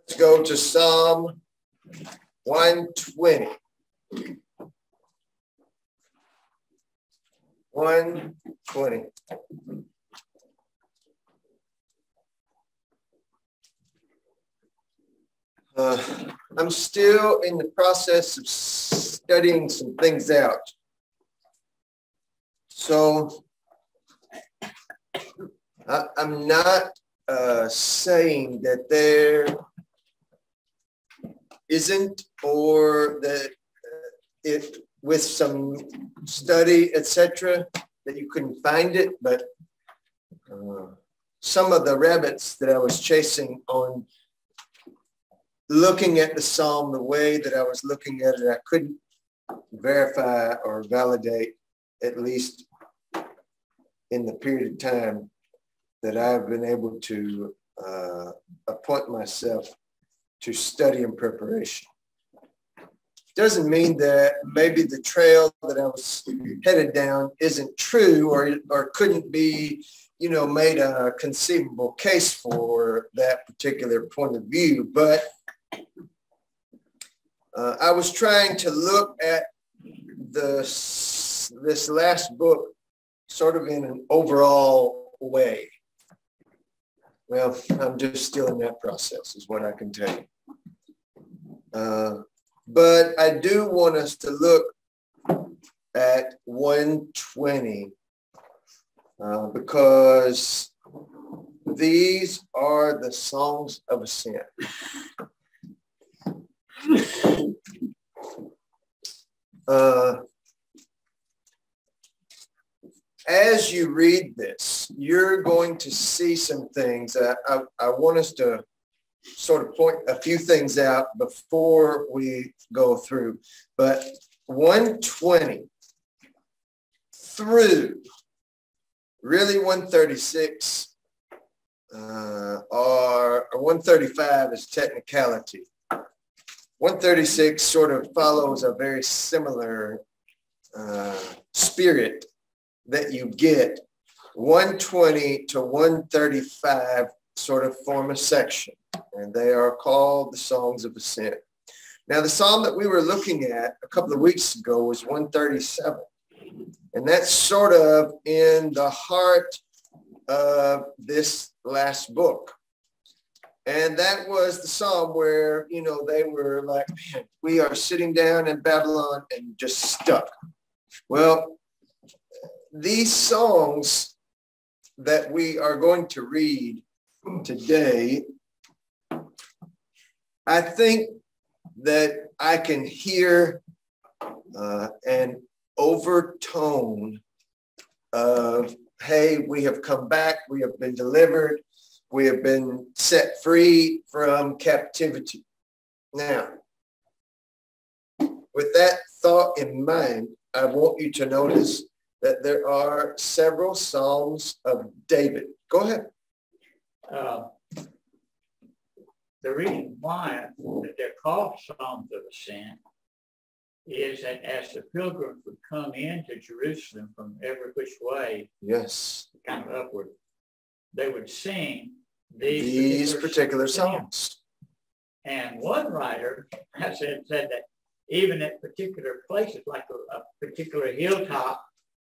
Let's go to Psalm 120. 120. I'm still in the process of studying some things out. So I'm not saying that there isn't, or that it with some study, etc., that you couldn't find it, but some of the rabbits that I was chasing on looking at the psalm the way that I was looking at it, I couldn't verify or validate, at least in the period of time that I've been able to appoint myself to study in preparation. Doesn't mean that maybe the trail that I was headed down isn't true, or couldn't be, made a conceivable case for that particular point of view. But I was trying to look at this last book sort of in an overall way. Well, I'm just still in that process, is what I can tell you. But I do want us to look at 120 because these are the songs of ascent. As you read this, you're going to see some things. I want us to sort of point a few things out before we go through. But 120 through really 136 or 135 is technicality. 136 sort of follows a very similar spirit that you get. 120 to 135 sort of form a section, and they are called the Songs of Ascent. Now, the psalm that we were looking at a couple of weeks ago was 137, and that's sort of in the heart of this last book. And that was the psalm where, they were like, man, we are sitting down in Babylon and just stuck. Well, these songs that we are going to read today, I think that I can hear an overtone of, hey, we have come back, we have been delivered, we have been set free from captivity. Now, with that thought in mind, I want you to notice that there are several Psalms of David. Go ahead. The reason why that they're called Psalms of Ascent is that as the pilgrims would come into Jerusalem from every which way, yes, kind of upward, they would sing these particular songs. And one writer has said that even at particular places, like a particular hilltop,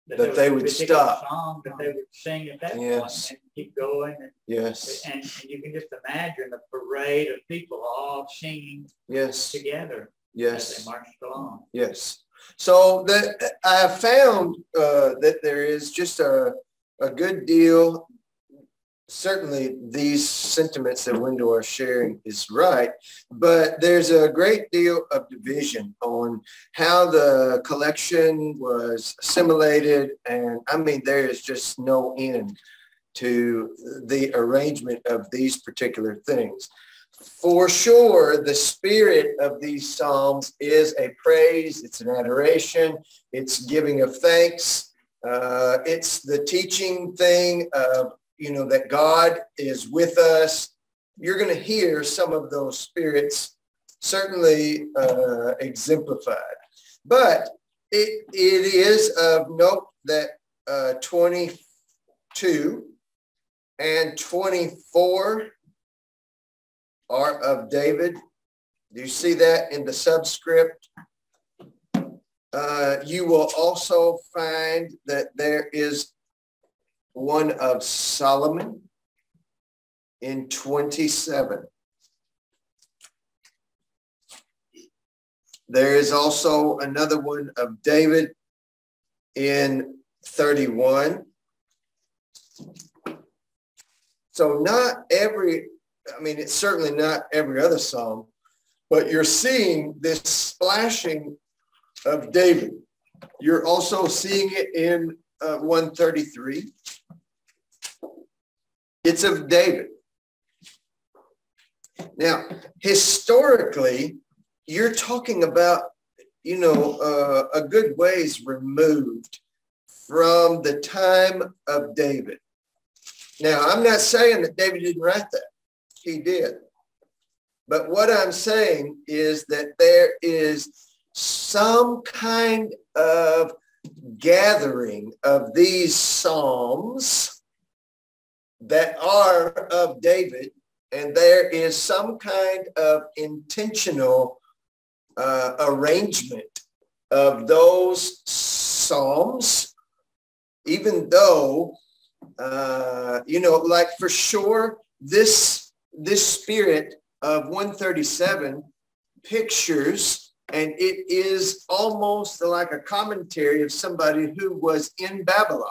that they would stop. Song that they would sing at that yes. point and keep going. And, yes. And you can just imagine the parade of people all singing yes. together yes. as they marched along. Yes. So that I have found that there is just a good deal. Certainly these sentiments that Wendell are sharing is right, but there's a great deal of division on how the collection was assimilated. And I mean, there is just no end to the arrangement of these particular things. For sure, the spirit of these Psalms is a praise, it's an adoration, it's giving of thanks, it's the teaching thing of that God is with us. You're going to hear some of those spirits certainly exemplified. But it is of note that 22 and 24 are of David. Do you see that in the subscript? You will also find that there is one of Solomon in 27. There is also another one of David in 31. So not every, I mean, it's certainly not every other psalm, but you're seeing this splashing of David. You're also seeing it in 133. It's of David. Now, historically, you're talking about, a good ways removed from the time of David. Now, I'm not saying that David didn't write that. He did. But what I'm saying is that there is some kind of gathering of these psalms that are of David, and there is some kind of intentional arrangement of those psalms, even though, like for sure, this spirit of 137 pictures, and it is almost like a commentary of somebody who was in Babylon.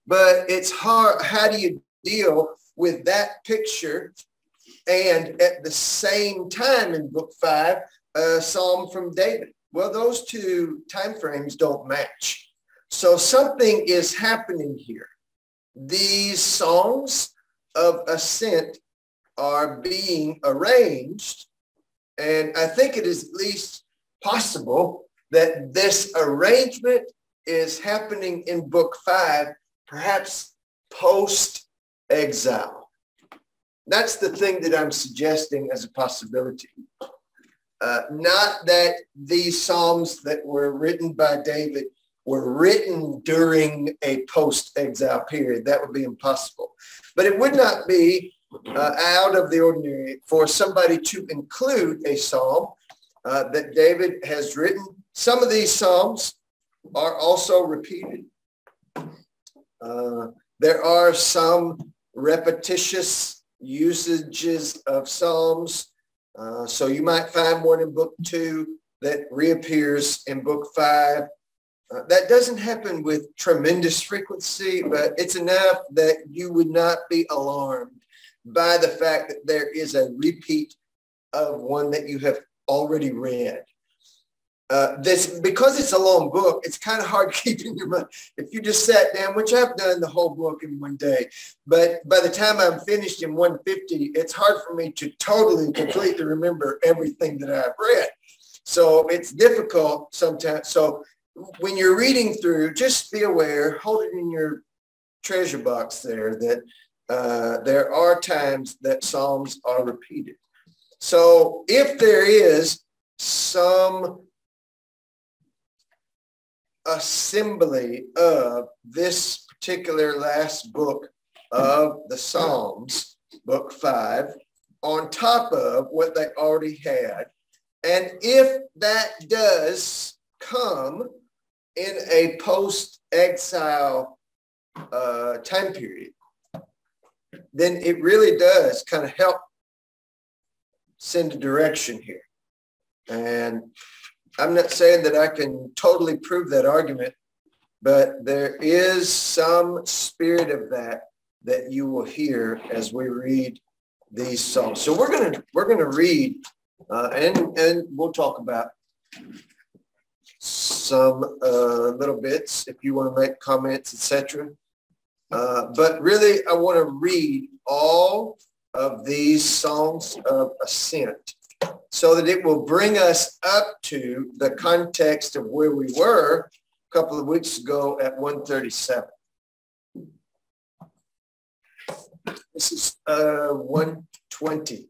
But it's hard. How do you deal with that picture and at the same time in book 5, a psalm from David? Well, those two time frames don't match. So something is happening here. These songs of ascent are being arranged, and I think it is at least possible that this arrangement is happening in book 5, perhaps post-exile. That's the thing that I'm suggesting as a possibility. Not that these psalms that were written by David were written during a post-exile period. That would be impossible. But it would not be out of the ordinary for somebody to include a psalm that David has written. Some of these psalms are also repeated. There are some repetitious usages of psalms. So you might find one in book 2 that reappears in book 5. That doesn't happen with tremendous frequency, but it's enough that you would not be alarmed by the fact that there is a repeat of one that you have already read. Because it's a long book, it's kind of hard to keep in your mind. If you just sat down, which I've done the whole book in one day, but by the time I'm finished in 150, it's hard for me to completely remember everything that I've read. So it's difficult sometimes. So when you're reading through, just be aware, hold it in your treasure box there, that there are times that psalms are repeated. So if there is some assembly of this particular last book of the Psalms, book 5, on top of what they already had, and if that does come in a post-exile time period, then it really does kind of help send a direction here. And I'm not saying that I can totally prove that argument, but there is some spirit of that you will hear as we read these psalms. So we're gonna read, and we'll talk about some little bits if you want to make comments, etc. But really, I want to read all of these songs of ascent, so that it will bring us up to the context of where we were a couple of weeks ago at 137. This is 120.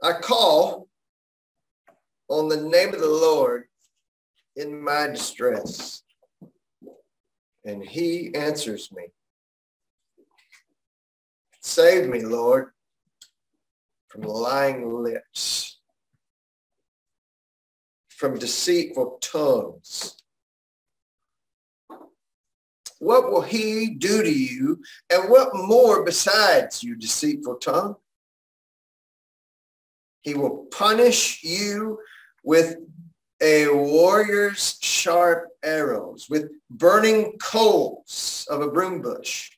I call on the name of the Lord in my distress, and he answers me. Save me, Lord, from lying lips, from deceitful tongues. What will he do to you, and what more besides, you deceitful tongue? He will punish you with a warrior's sharp arrows, with burning coals of a broom bush.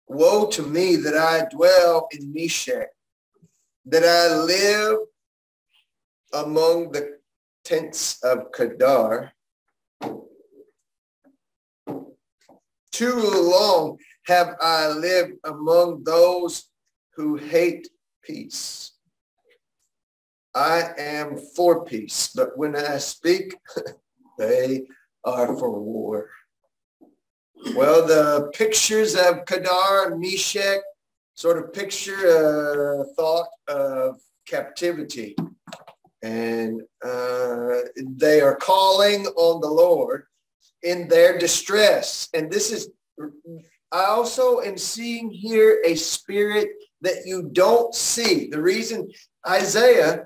Woe to me that I dwell in Meshach, that I live among the tents of Kedar. Too long have I lived among those who hate peace. I am for peace, but when I speak, they are for war. Well, the pictures of Kedar and Meshach sort of picture a thought of captivity. And they are calling on the Lord in their distress. And this is, I also am seeing here a spirit that you don't see. The reason Isaiah,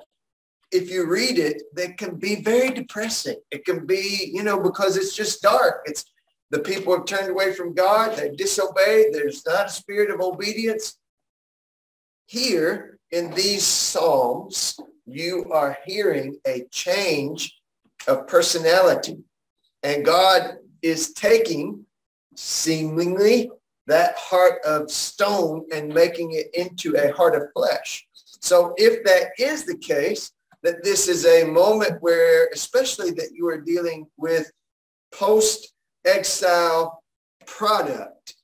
if you read it, that can be very depressing. It can be, because it's just dark. It's the people have turned away from God. They disobeyed. There's not a spirit of obedience. Here in these Psalms, you are hearing a change of personality. And God is taking seemingly that heart of stone and making it into a heart of flesh. So if that is the case, that this is a moment where, especially that you are dealing with post-exile product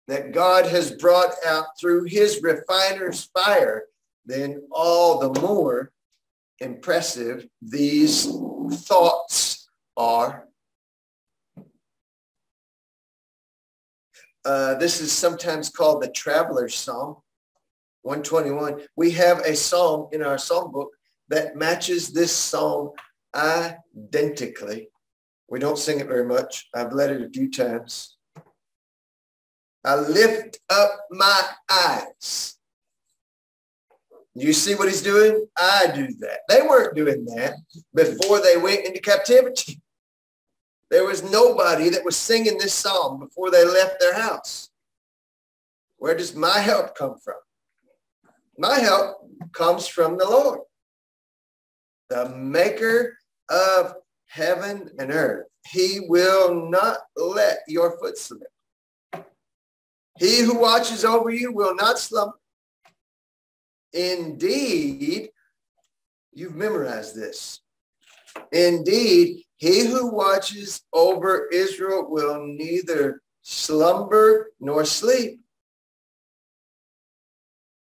that God has brought out through his refiner's fire, then all the more impressive these thoughts are. This is sometimes called the Traveler's Psalm, 121. We have a psalm in our psalm book that matches this psalm identically. We don't sing it very much. I've led it a few times. I lift up my eyes. You see what he's doing? I do that. They weren't doing that before they went into captivity. There was nobody that was singing this psalm before they left their house. Where does my help come from? My help comes from the Lord, the maker of heaven and earth. He will not let your foot slip. He who watches over you will not slumber. Indeed, you've memorized this. Indeed, he who watches over Israel will neither slumber nor sleep.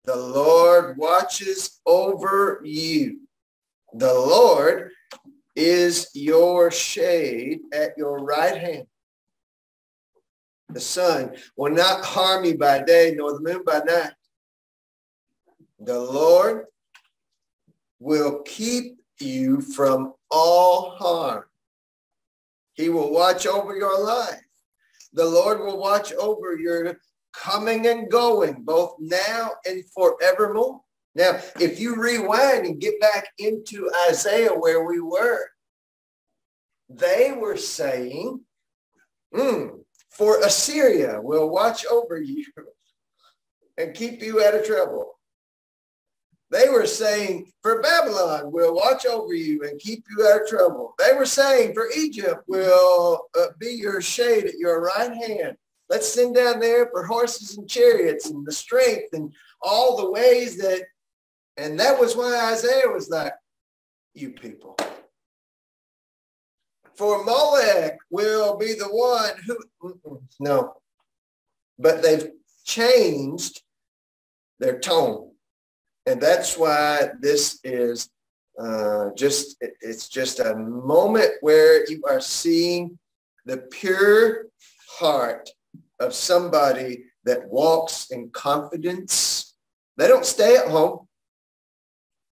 The Lord watches over you. The Lord is your shade at your right hand. The sun will not harm you by day, nor the moon by night. The Lord will keep you from all harm. He will watch over your life. The Lord will watch over your coming and going, both now and forevermore. Now, if you rewind and get back into Isaiah where we were, they were saying, for Assyria will watch over you and keep you out of trouble. They were saying, for Babylon will watch over you and keep you out of trouble. They were saying, for Egypt will be your shade at your right hand. Let's send down there for horses and chariots and the strength and all the ways that, and that was why Isaiah was like, you people. For Molech will be the one who, no, but they've changed their tone. And that's why this is it's just a moment where you are seeing the pure heart of somebody that walks in confidence. They don't stay at home.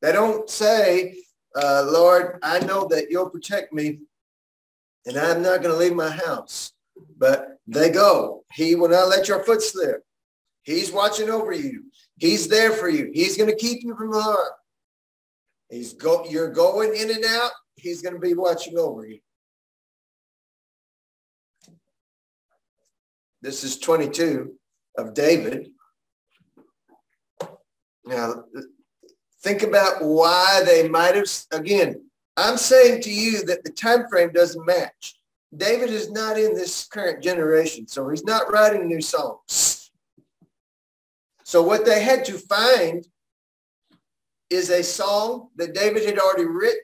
They don't say, Lord, I know that you'll protect me and I'm not going to leave my house. But they go. He will not let your foot slip. He's watching over you. He's there for you. He's going to keep you from harm. You're going in and out. He's going to be watching over you. This is 22 of David. Now, think about why they might have, again, I'm saying to you that the time frame doesn't match. David is not in this current generation, so he's not writing new songs. So what they had to find is a song that David had already written.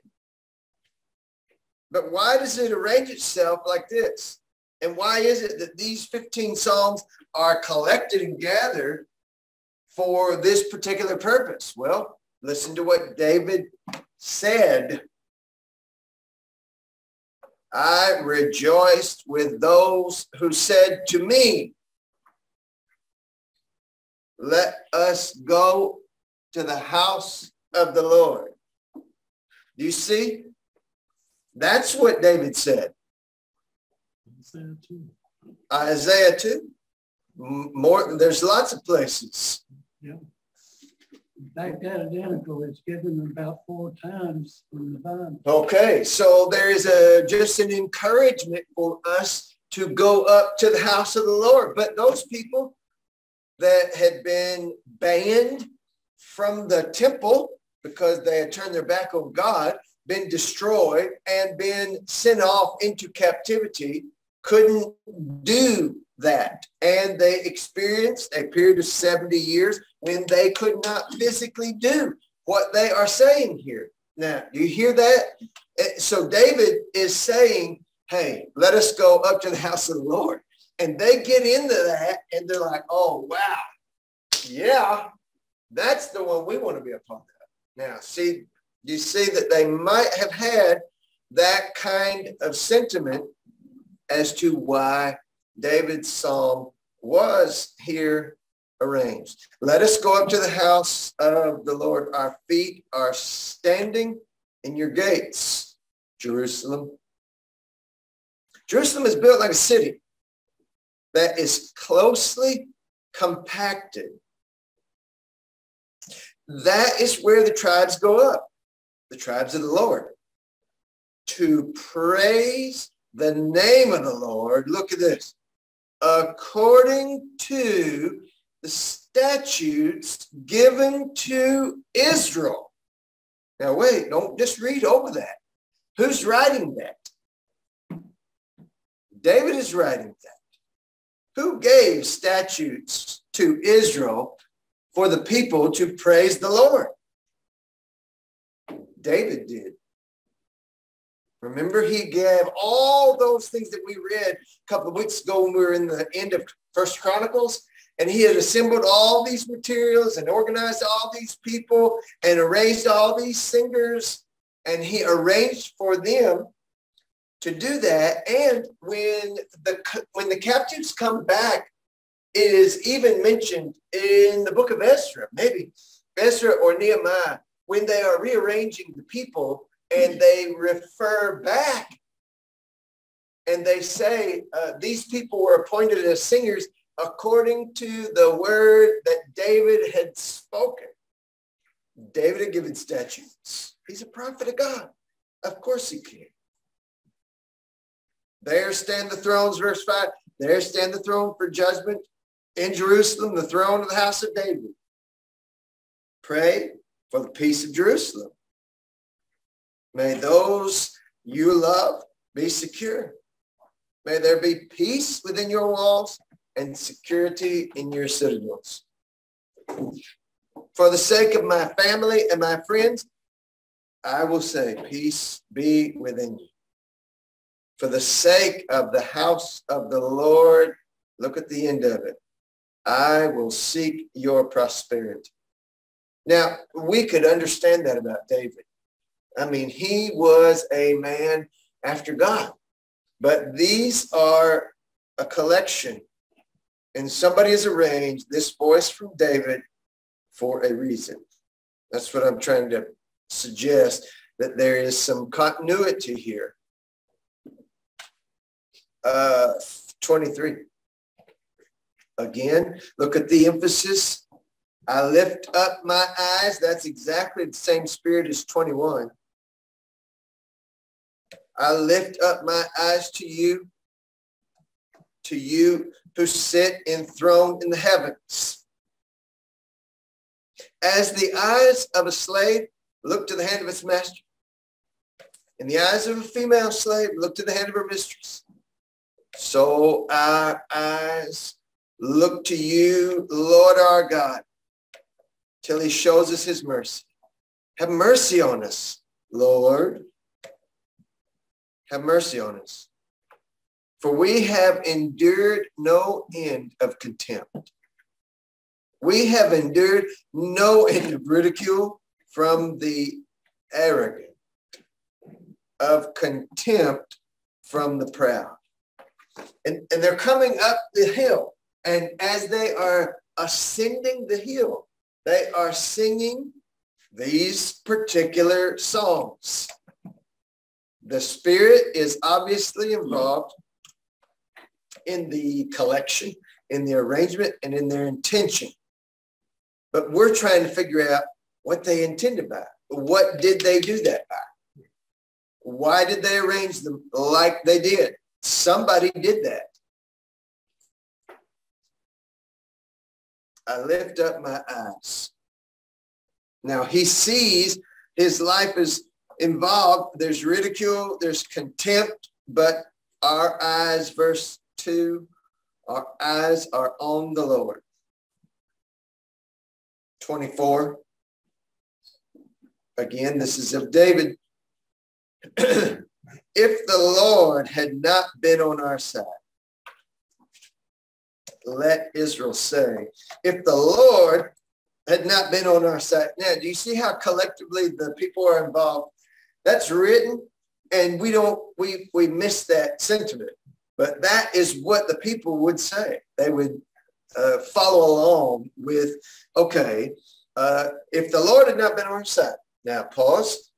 But why does it arrange itself like this? And why is it that these 15 songs are collected and gathered for this particular purpose? Well, listen to what David said. I rejoiced with those who said to me, let us go to the house of the Lord. Do you see? That's what David said. Isaiah 2. More, there's lots of places. Yeah. In fact, that identical is given about 4 times in the Bible. Okay, so there is just an encouragement for us to go up to the house of the Lord. But those people that had been banned from the temple because they had turned their back on God, been destroyed, and been sent off into captivity, couldn't do that. And they experienced a period of 70 years when they could not physically do what they are saying here. Now, you hear that? So David is saying, hey, let us go up to the house of the Lord. And they get into that and they're like, oh, wow. Yeah, that's the one we want to be a part of. Now, see, you see that they might have had that kind of sentiment as to why David's psalm was here arranged. Let us go up to the house of the Lord. Our feet are standing in your gates, Jerusalem. Jerusalem is built like a city that is closely compacted. That is where the tribes go up, the tribes of the Lord, to praise the name of the Lord. Look at this. According to the statutes given to Israel. Now, wait, don't just read over that. Who's writing that? David is writing that. Who gave statutes to Israel for the people to praise the Lord? David did. Remember, he gave all those things that we read a couple of weeks ago when we were in the end of First Chronicles, and he had assembled all these materials and organized all these people and arranged all these singers, and he arranged for them to do that. And when the captives come back, it is even mentioned in the book of Ezra, maybe Ezra or Nehemiah, when they are rearranging the people and they refer back and they say, these people were appointed as singers according to the word that David had spoken. David had given statutes. He's a prophet of God. Of course he can. There stand the thrones, verse 5. There stand the throne for judgment. In Jerusalem, the throne of the house of David. Pray for the peace of Jerusalem. May those you love be secure. May there be peace within your walls and security in your citadels. For the sake of my family and my friends, I will say, peace be within you. For the sake of the house of the Lord, look at the end of it. I will seek your prosperity. Now, we could understand that about David. I mean, he was a man after God. But these are a collection. And somebody has arranged this voice from David for a reason. That's what I'm trying to suggest, that there is some continuity here. 23. Again, look at the emphasis. I lift up my eyes. That's exactly the same spirit as 21. I lift up my eyes to you who sit enthroned in the heavens. As the eyes of a slave look to the hand of its master, and the eyes of a female slave look to the hand of her mistress, so our eyes look to you, Lord our God, till he shows us his mercy. Have mercy on us, Lord. Have mercy on us. For we have endured no end of contempt. We have endured no end of ridicule from the arrogant, of contempt from the proud. And they're coming up the hill. And as they are ascending the hill, they are singing these particular songs. The Spirit is obviously involved in the collection, in the arrangement, and in their intention. But we're trying to figure out what they intended by. What did they do that by? Why did they arrange them like they did? Somebody did that. I lift up my eyes. Now he sees his life is involved. There's ridicule, there's contempt, but our eyes, verse 2, our eyes are on the Lord. 24. Again, this is of David. If the Lord had not been on our side, let Israel say, if the Lord had not been on our side. Now, do you see how collectively the people are involved? That's written, and we miss that sentiment. But that is what the people would say. They would follow along with, okay, if the Lord had not been on our side. Now, pause.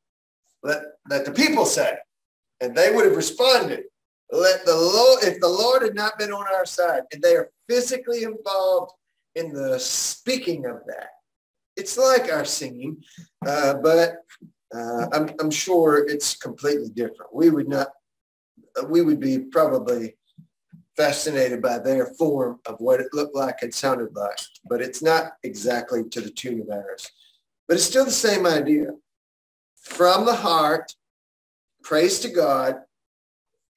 Let the people say. And they would have responded, let the Lord, if the Lord had not been on our side. And they are physically involved in the speaking of that. It's like our singing, but I'm sure it's completely different. We would be probably fascinated by their form of what it looked like and sounded like, but it's not exactly to the tune of ours. But it's still the same idea. From the heart, praise to God,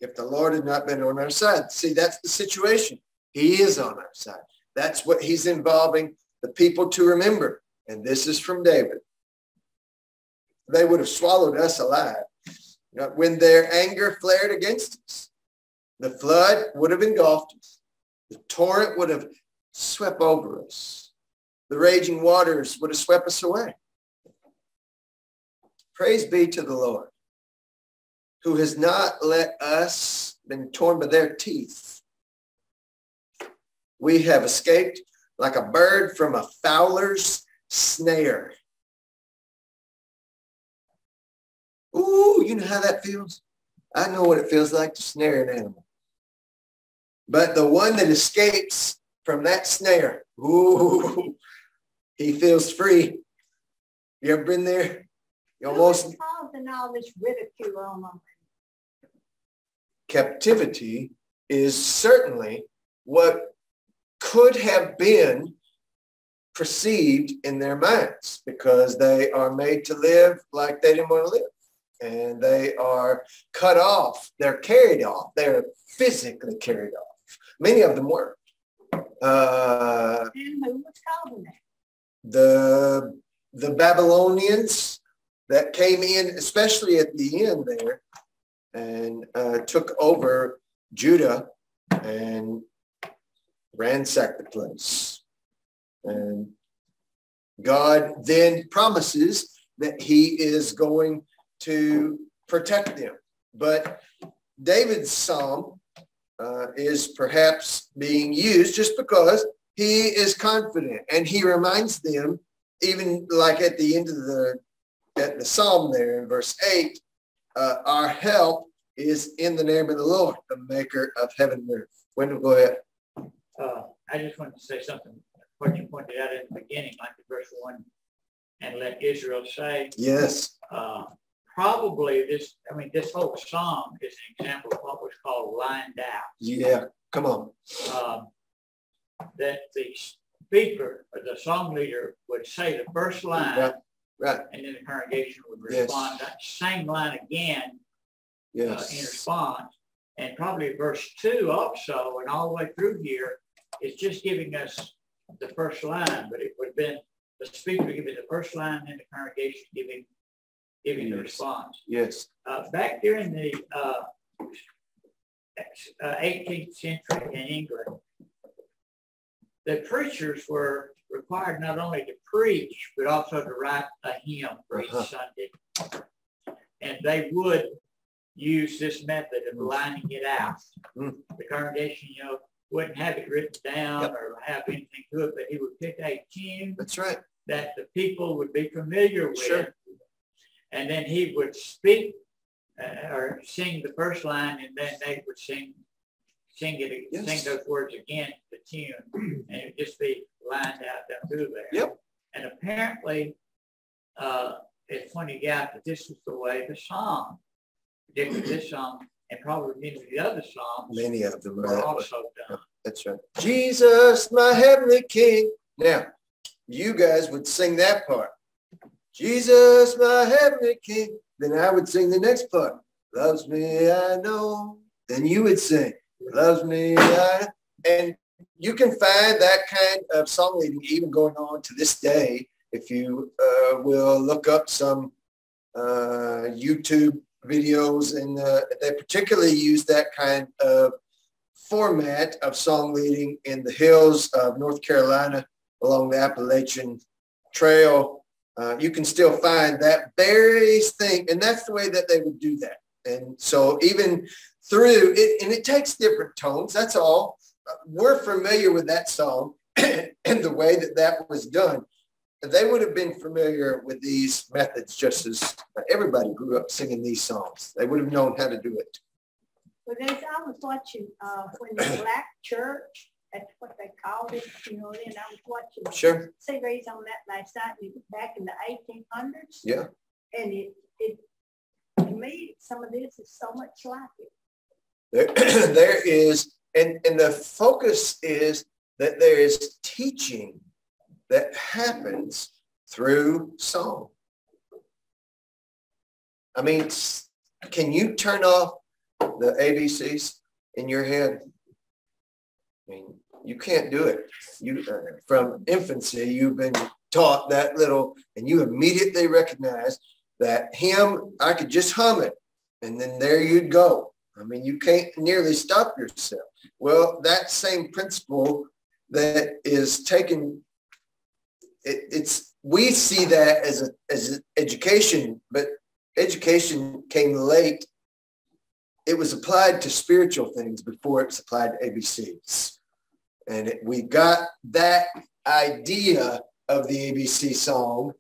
if the Lord had not been on our side. See, that's the situation. He is on our side. That's what he's involving the people to remember. And this is from David. They would have swallowed us alive. When their anger flared against us, the flood would have engulfed us. The torrent would have swept over us. The raging waters would have swept us away. Praise be to the Lord, who has not let us been torn by their teeth. We have escaped like a bird from a fowler's snare. Ooh, you know how that feels? I know what it feels like to snare an animal. But the one that escapes from that snare, ooh, he feels free. You ever been there? You almost causing all this ridicule on them. Captivity is certainly what could have been perceived in their minds, because they are made to live like they didn't want to live. And they are cut off. They're carried off. They're physically carried off. Many of them were. And who was causing that? The Babylonians that came in, especially at the end there, and took over Judah and ransacked the place. And God then promises that he is going to protect them. But David's psalm is perhaps being used just because he is confident, and he reminds them, even like at the end of the psalm there in verse 8, our help is in the name of the Lord, the maker of heaven and earth. Wendell, go ahead. I just wanted to say something, what you pointed out in the beginning, like in verse 1, and let Israel say. Yes. Probably this whole psalm is an example of what was called lined out. Yeah, come on. That the speaker or the song leader would say the first line, right. And then the congregation would respond that same line again in response. And probably verse 2 also, and all the way through here, is just giving us the first line, but it would have been the speaker giving the first line and the congregation giving the response. Yes. Back during the 18th century in England, the preachers were required not only to preach, but also to write a hymn for each Sunday. And they would use this method of lining it out. The congregation, wouldn't have it written down or have anything to it, but he would pick a tune. That's right. That the people would be familiar with. Sure. And then he would speak or sing the first line, and then they would sing those words again, the tune, and it would just be lined out down through there. Yep. And apparently, it pointed out that this was the way the song, particularly this song, and probably many of the other songs. Many of them were also done. That's right. Jesus, my heavenly King. Now, you guys would sing that part. Jesus, my heavenly King. Then I would sing the next part. Loves me, I know. Then you would sing, loves me, I. And you can find that kind of song leading even going on to this day. If you will look up some YouTube videos, and they particularly use that kind of format of song leading in the hills of North Carolina along the Appalachian Trail. You can still find that very thing, and that's the way that they would do that. And so even through it, and it takes different tones, that's all. We're familiar with that song and the way that that was done. They would have been familiar with these methods just as everybody grew up singing these songs. They would have known how to do it. Well, I was watching when the Black Church, that's what they called it, then I was watching a series on that last night back in the 1800s. Yeah. And it to me, some of this is so much like There, it. there is, and the focus is that there is teaching that happens through song. I mean, can you turn off the ABCs in your head? I mean, you can't do it. You from infancy, you've been taught that little, and you immediately recognize that hymn, I could just hum it, and then there you'd go. I mean, you can't nearly stop yourself. Well, that same principle that is taken, we see that as education, but education came late. It was applied to spiritual things before it was applied to ABCs. And we got that idea of the ABC song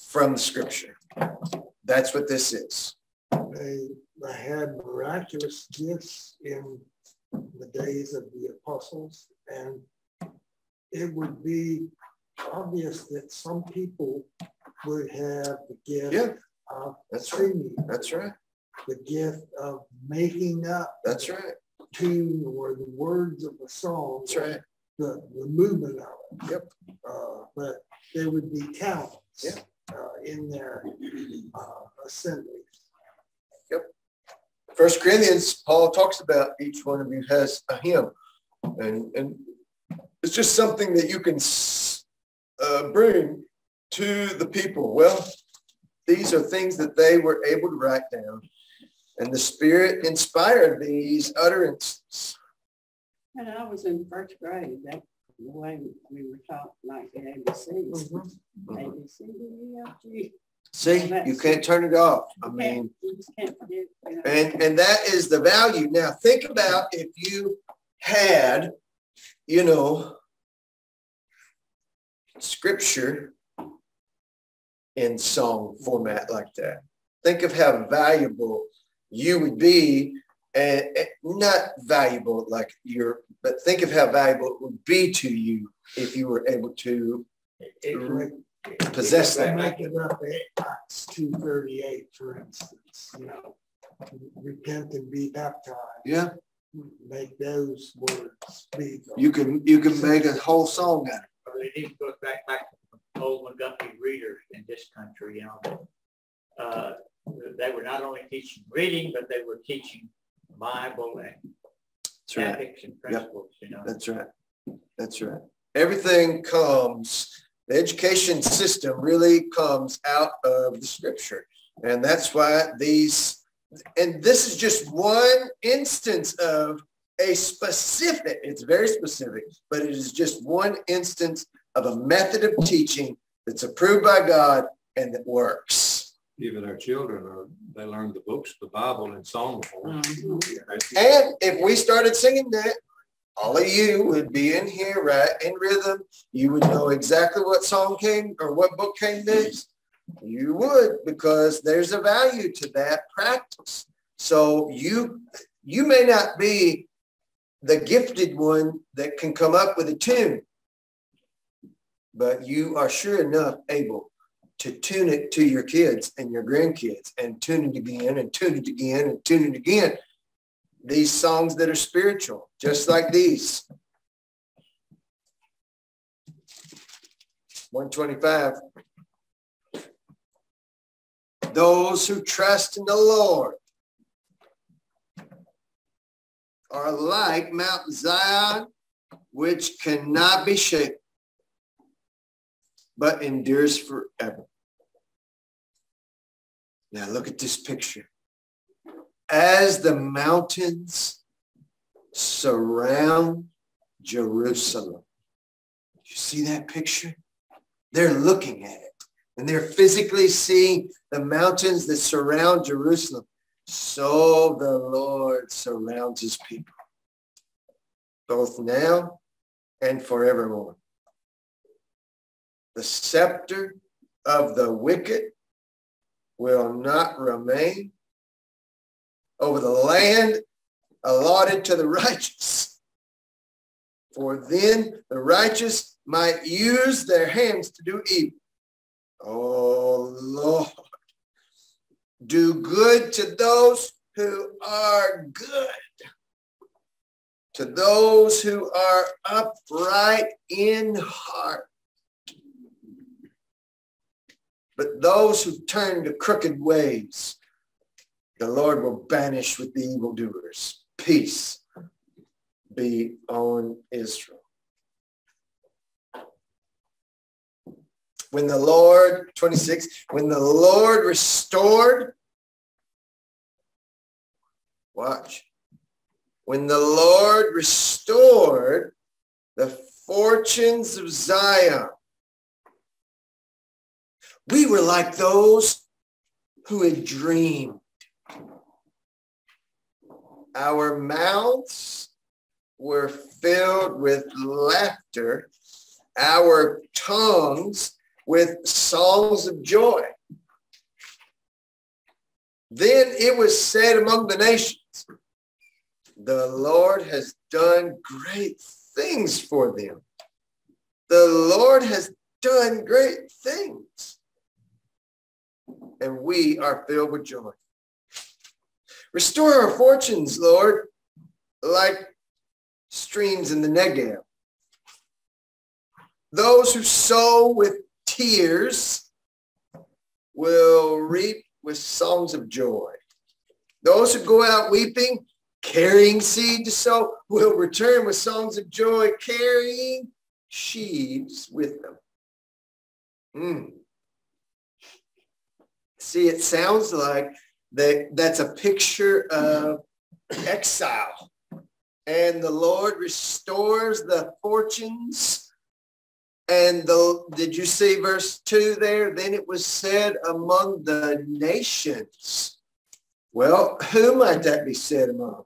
from Scripture. That's what this is. They had miraculous gifts in the days of the apostles, and it would be obvious that some people would have the gift of singing. That's right. The gift of making up. That's right. Tune or the words of a song. That's right. The movement of it. Yep. But there would be talents in their assemblies. Yep. 1 Corinthians, Paul talks about each one of you has a hymn, and it's just something that you can bring to the people. Well, these are things that they were able to write down, and the Spirit inspired these utterances. And I was in first grade. That's the way we were taught, like the ABCs. A, B, C, D, E, F, G. See, you can't turn it off. I mean, you just can't forget, and that is the value. Now, think about if you had, Scripture in song format like that. Think of how valuable you would be and not valuable like but think of how valuable it would be to you if you were able to possess that. Make it up at Acts 2:38, for instance, repent and be baptized. Yeah. Make those words be. You can make a whole song out of it. Or it even goes back to old Montgomery readers in this country, they were not only teaching reading, but they were teaching Bible and ethics and principles. Yep. That's right. Everything comes, the education system really comes out of the scripture. And that's why and this is just one instance of a specific, it's very specific, but it is just one instance of a method of teaching that's approved by God and that works. Even our children, they learn the books, the Bible in song form. And if we started singing that, all of you would be in here, right, in rhythm. You would know exactly what song came or what book came next. You would, because there's a value to that practice. So you may not be the gifted one that can come up with a tune, but you are sure enough able to tune it to your kids and your grandkids and tune it again and tune it again and tune it again. These songs that are spiritual, just like these. 125. Those who trust in the Lord are like Mount Zion, which cannot be shaken, but endures forever. Now look at this picture. As the mountains surround Jerusalem. You see that picture? They're looking at it. And they're physically seeing the mountains that surround Jerusalem. So the Lord surrounds his people, both now and forevermore. The scepter of the wicked will not remain over the land allotted to the righteous. For then the righteous might use their hands to do evil. Oh, Lord, do good to those who are good, to those who are upright in heart. But those who turn to crooked ways, the Lord will banish with the evildoers. Peace be on Israel. When the Lord, 26, when the Lord restored, watch, when the Lord restored the fortunes of Zion, we were like those who had dreamed. Our mouths were filled with laughter, our tongues with songs of joy. Then it was said among the nations, the Lord has done great things for them. The Lord has done great things. And we are filled with joy. Restore our fortunes, Lord, like streams in the Negev. Those who sow with tears will reap with songs of joy. Those who go out weeping, carrying seed to sow, will return with songs of joy, carrying sheaves with them. See, it sounds like that's a picture of exile. And the Lord restores the fortunes. And did you see verse 2 there? Then it was said among the nations. Well, who might that be said among?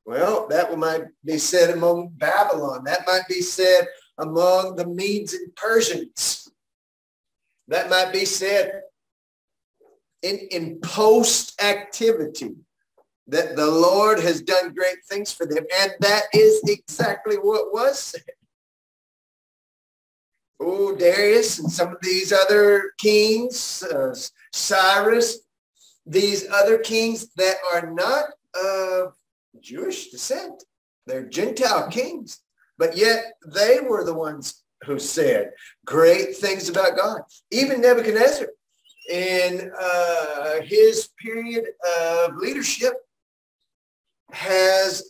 Well, that might be said among Babylon. That might be said among the Medes and Persians. That might be said in post-activity. that the Lord has done great things for them. And that is exactly what was said. Oh, Darius and some of these other kings, Cyrus, these other kings that are not of Jewish descent. They're Gentile kings. But yet they were the ones who said great things about God. Even Nebuchadnezzar, in his period of leadership, has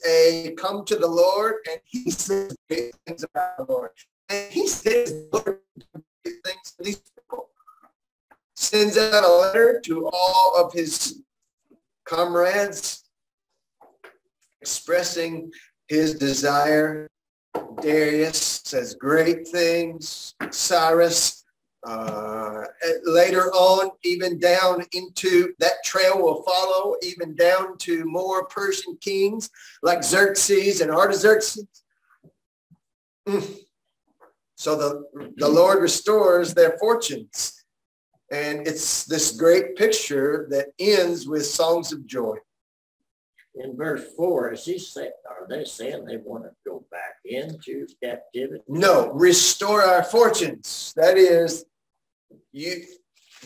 come to the Lord, and he says great things about the Lord. And he says Lord, great things to these people. Sends out a letter to all of his comrades expressing his desire. Darius says great things. Cyrus, later on, even down into that trail will follow, even down to more Persian kings like Xerxes and Artaxerxes. So the Lord restores their fortunes. And it's this great picture that ends with songs of joy. In verse 4, is he saying, are they saying they want to go back into captivity? No, restore our fortunes. That is, you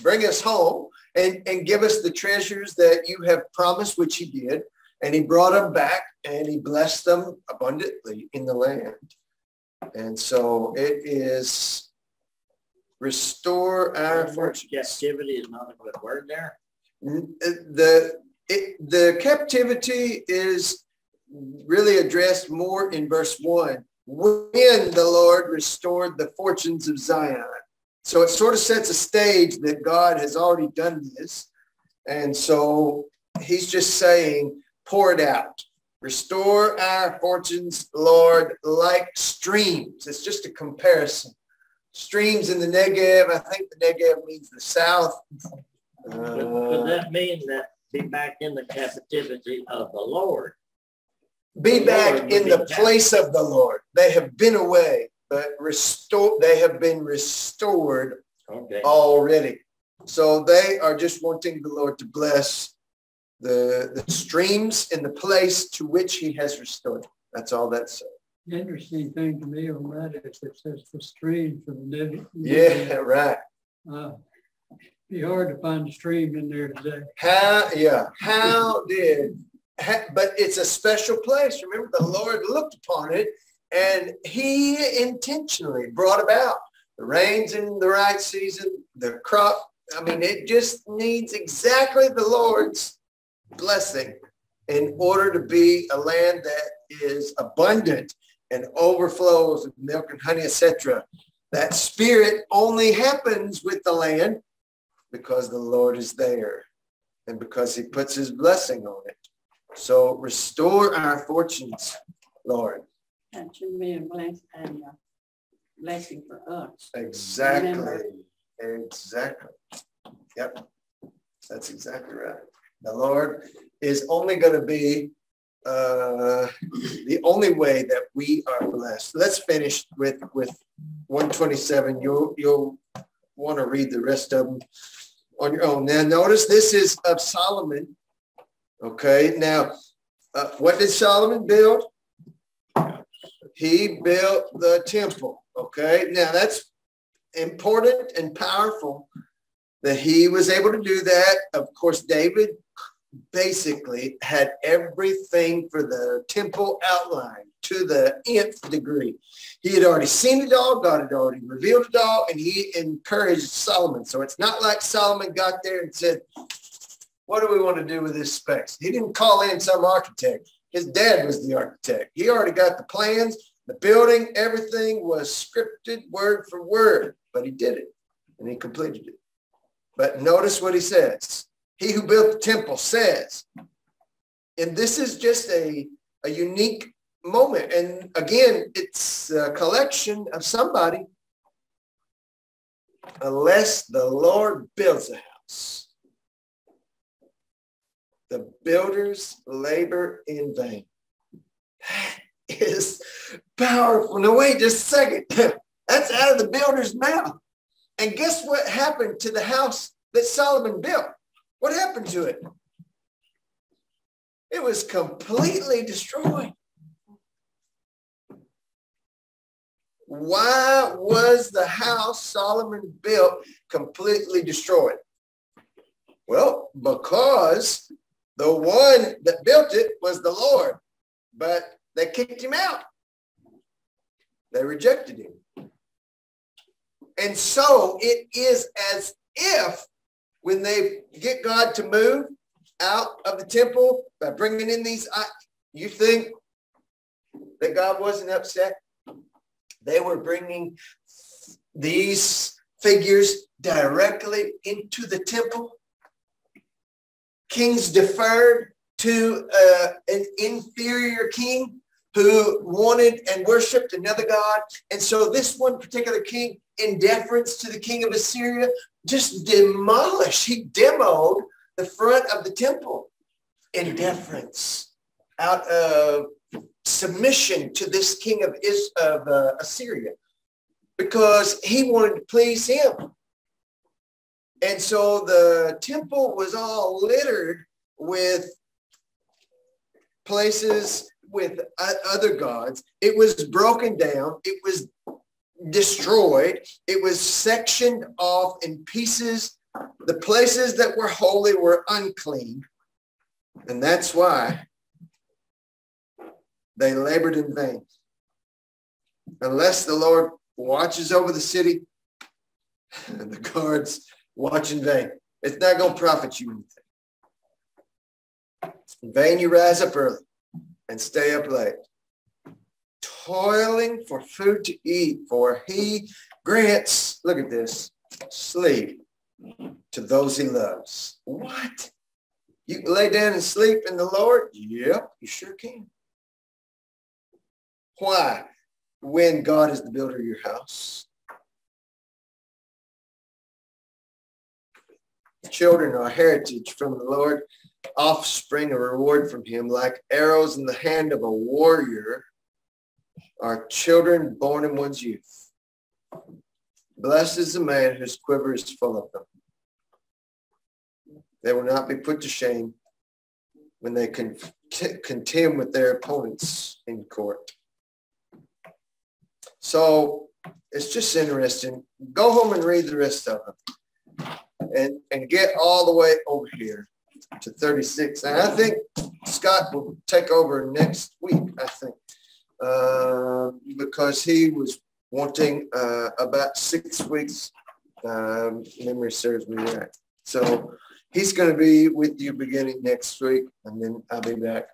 bring us home and give us the treasures that you have promised, which he did. And he brought them back and he blessed them abundantly in the land. And so it is restore our fortunes. Captivity is not a good word there. The captivity is really addressed more in verse 1, when the Lord restored the fortunes of Zion. So it sort of sets a stage that God has already done this. And so he's just saying, pour it out. Restore our fortunes, Lord, like streams. It's just a comparison. Streams in the Negev, I think the Negev means the south. Does that mean that be back in the captivity of the Lord? Be back in the place of the Lord. They have been away, but they have been restored already. So they are just wanting the Lord to bless the streams in the place to which he has restored. That's all that says. The interesting thing to me on that is it says the stream from the Negev. Yeah, right. Be hard to find a stream in there today. But it's a special place. Remember, the Lord looked upon it and he intentionally brought about the rains in the right season, the crop. I mean, it just needs exactly the Lord's blessing in order to be a land that is abundant and overflows with milk and honey, etc. That spirit only happens with the land because the Lord is there and because he puts his blessing on it. So restore our fortunes, Lord. That should be a blessing for us. Exactly. Remember. Exactly. Yep. That's exactly right. The Lord is only going to be the only way that we are blessed. Let's finish with 127. You'll want to read the rest of them on your own. Now, notice this is of Solomon. Okay. Now, what did Solomon build? He built the temple. Okay. Now, that's important and powerful that he was able to do that. Of course, David basically had everything for the temple outlined to the nth degree. He had already seen it all. God had already revealed it all, and he encouraged Solomon. So it's not like Solomon got there and said, what do we want to do with this space? He didn't call in some architect. His dad was the architect. He already got the plans, the building, everything was scripted word for word, but he did it and he completed it. But notice what he says. He who built the temple says, and this is just a unique moment. And again, it's a collection of somebody. Unless the Lord builds a house, the builders labor in vain. That is powerful. Now, wait just a second. That's out of the builder's mouth. And guess what happened to the house that Solomon built? What happened to it? It was completely destroyed. Why was the house Solomon built completely destroyed? Well, because the one that built it was the Lord, but they kicked him out. They rejected him. And so it is as if when they get God to move out of the temple by bringing in these, you think that God wasn't upset? They were bringing these figures directly into the temple. Kings deferred to an inferior king who wanted and worshiped another god. And so this one particular king, in deference to the king of Assyria, just demolished. He demoed the front of the temple in deference, out of submission to this king of Assyria, because he wanted to please him. And so the temple was all littered with places with other gods. It was broken down. It was destroyed. It was sectioned off in pieces. The places that were holy were unclean. And that's why they labored in vain. Unless the Lord watches over the city, and the guards watch in vain. It's not going to profit you anything. In vain you rise up early and stay up late, toiling for food to eat, for he grants, look at this, sleep to those he loves. What? You can lay down and sleep in the Lord? Yep, you sure can. Why? When God is the builder of your house. Children are a heritage from the Lord, offspring a reward from him, like arrows in the hand of a warrior are children born in one's youth. Blessed is the man whose quiver is full of them. They will not be put to shame when they contend with their opponents in court. So it's just interesting. Go home and read the rest of them and get all the way over here to 36. And I think Scott will take over next week, I think, because he was wanting about 6 weeks. Memory serves me right. So he's going to be with you beginning next week, and then I'll be back